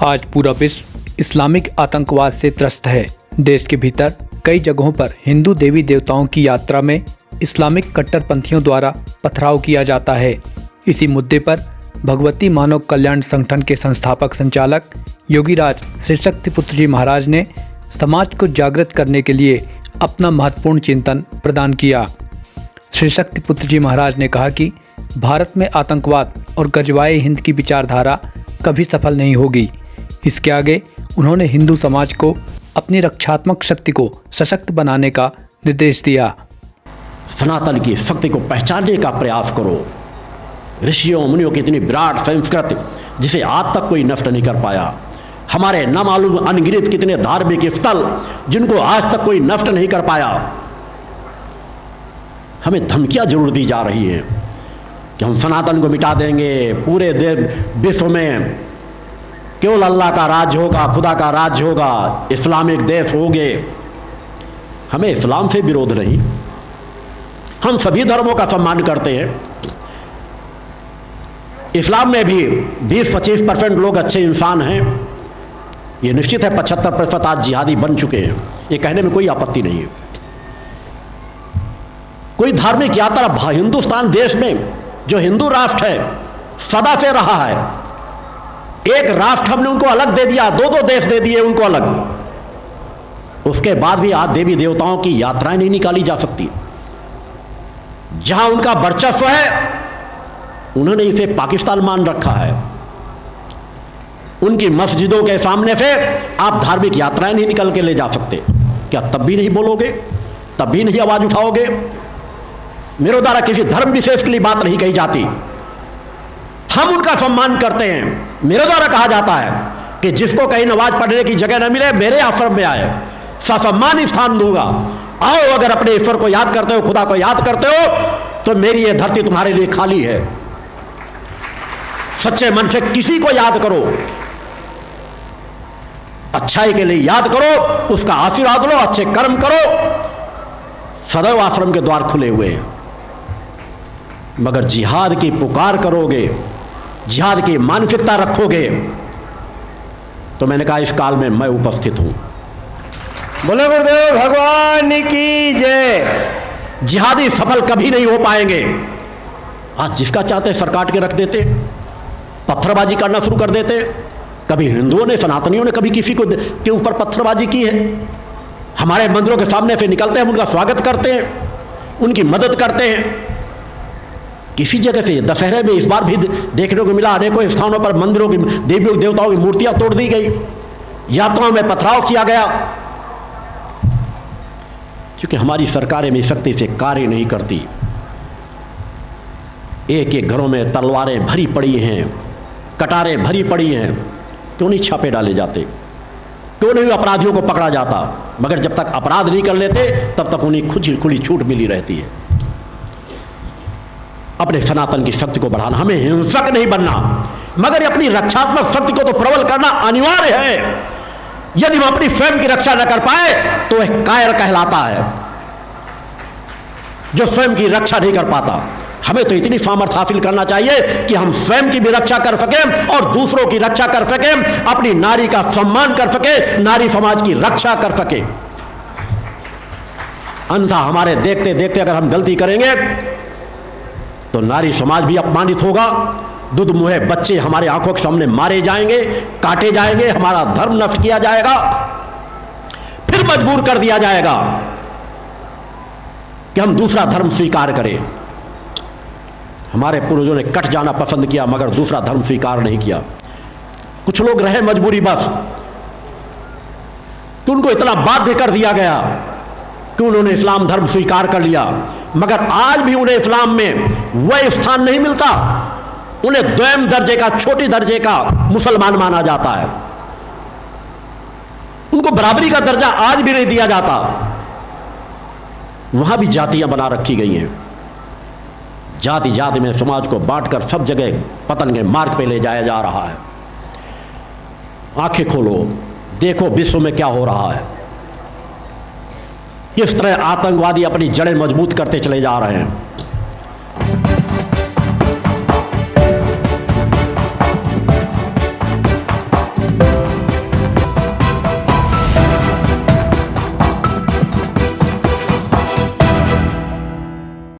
आज पूरा विश्व इस्लामिक आतंकवाद से त्रस्त है। देश के भीतर कई जगहों पर हिंदू देवी देवताओं की यात्रा में इस्लामिक कट्टरपंथियों द्वारा पथराव किया जाता है। इसी मुद्दे पर भगवती मानव कल्याण संगठन के संस्थापक संचालक योगीराज श्री शक्तिपुत्र जी महाराज ने समाज को जागृत करने के लिए अपना महत्वपूर्ण चिंतन प्रदान किया। श्री शक्तिपुत्र जी महाराज ने कहा कि भारत में आतंकवाद और गजवाए हिंद की विचारधारा कभी सफल नहीं होगी। इसके आगे उन्होंने हिंदू समाज को अपनी रक्षात्मक शक्ति को सशक्त बनाने का निर्देश दिया। सनातन की शक्ति को पहचानने का प्रयास करो। ऋषियों मुनियों की इतनी विराट संस्कृति जिसे आज तक कोई नष्ट नहीं कर पाया। हमारे नामालूम अनगिनत कितने धार्मिक स्थल जिनको आज तक कोई नष्ट नहीं कर पाया। हमें धमकियां जरूर दी जा रही हैं कि हम सनातन को मिटा देंगे, पूरे विश्व में केवल अल्लाह का राज होगा, खुदा का राज होगा, इस्लामिक देश होंगे। हमें इस्लाम से विरोध नहीं, हम सभी धर्मों का सम्मान करते हैं। इस्लाम में भी 20-25% लोग अच्छे इंसान हैं। ये निश्चित है 75% आज जिहादी बन चुके हैं। ये कहने में कोई आपत्ति नहीं है। कोई धार्मिक यात्रा हिंदुस्तान देश में जो हिंदू राष्ट्र है सदा से रहा है। एक राष्ट्र हमने उनको अलग दे दिया, दो देश दे दिए उनको अलग। उसके बाद भी आज देवी देवताओं की यात्राएं नहीं निकाली जा सकती। जहां उनका वर्चस्व है उन्होंने इसे पाकिस्तान मान रखा है। उनकी मस्जिदों के सामने से आप धार्मिक यात्राएं नहीं निकल के ले जा सकते। क्या तब भी नहीं बोलोगे? तब भी नहीं आवाज उठाओगे? मेरे द्वारा किसी धर्म विशेष के लिए बात नहीं कही जाती। हम उनका सम्मान करते हैं। मेरे द्वारा कहा जाता है कि जिसको कहीं नमाज पढ़ने की जगह न मिले मेरे आश्रम में आए, ससम्मान स्थान दूंगा। आओ, अगर अपने ईश्वर को याद करते हो, खुदा को याद करते हो, तो मेरी यह धरती तुम्हारे लिए खाली है। सच्चे मन से किसी को याद करो, अच्छाई के लिए याद करो, उसका आशीर्वाद लो, अच्छे कर्म करो। सदैव आश्रम के द्वार खुले हुए हैं। मगर जिहाद की पुकार करोगे, जिहाद की मानसिकता रखोगे, तो मैंने कहा इस काल में मैं उपस्थित हूं। बोले गुरुदेव भगवान की जय। जिहादी सफल कभी नहीं हो पाएंगे। आज जिसका चाहते सर काट के रख देते, पत्थरबाजी करना शुरू कर देते। कभी हिंदुओं ने, सनातनियों ने कभी किसी को के ऊपर पत्थरबाजी की है? हमारे मंदिरों के सामने से निकलते हैं, उनका स्वागत करते हैं, उनकी मदद करते हैं। किसी जगह से दशहरे में इस बार भी देखने को मिला, अनेकों स्थानों पर मंदिरों की, देवी देवताओं की मूर्तियां तोड़ दी गई, यात्राओं में पथराव किया गया। क्योंकि हमारी सरकारें में शक्ति से कार्य नहीं करती। एक एक घरों में तलवारें भरी पड़ी हैं, कटारें भरी पड़ी हैं। क्यों नहीं छापे डाले जाते? क्यों नहीं अपराधियों को पकड़ा जाता? मगर जब तक अपराध नहीं कर लेते तब तक उन्हें खुली छूट मिली रहती है। अपने सनातन की शक्ति को बढ़ाना, हमें हिंसक नहीं बनना, मगर अपनी रक्षात्मक शक्ति को तो प्रबल करना अनिवार्य है। यदि हम अपनी स्वयं की रक्षा न कर पाए तो वह कायर कहलाता है, जो स्वयं की रक्षा नहीं कर पाता। हमें तो इतनी सामर्थ्य हासिल करना चाहिए कि हम स्वयं की भी रक्षा कर सकें और दूसरों की रक्षा कर सकें, अपनी नारी का सम्मान कर सके, नारी समाज की रक्षा कर सके। अन्यथा हमारे देखते देखते अगर हम गलती करेंगे तो नारी समाज भी अपमानित होगा। दूध मुहे बच्चे हमारे आंखों के सामने मारे जाएंगे, काटे जाएंगे, हमारा धर्म नष्ट किया जाएगा, फिर मजबूर कर दिया जाएगा कि हम दूसरा धर्म स्वीकार करें। हमारे पूर्वजों ने कट जाना पसंद किया मगर दूसरा धर्म स्वीकार नहीं किया। कुछ लोग रहे मजबूरी बस, कि उनको इतना बाध्य कर दिया गया कि उन्होंने इस्लाम धर्म स्वीकार कर लिया। मगर आज भी उन्हें इस्लाम में वह स्थान नहीं मिलता। उन्हें द्वैम दर्जे का, छोटी दर्जे का मुसलमान माना जाता है। उनको बराबरी का दर्जा आज भी नहीं दिया जाता। वहां भी जातियां बना रखी गई हैं। जाति जाति में समाज को बांटकर सब जगह पतन के मार्ग पे ले जाया जा रहा है। आंखें खोलो, देखो विश्व में क्या हो रहा है। किस तरह आतंकवादी अपनी जड़ें मजबूत करते चले जा रहे हैं।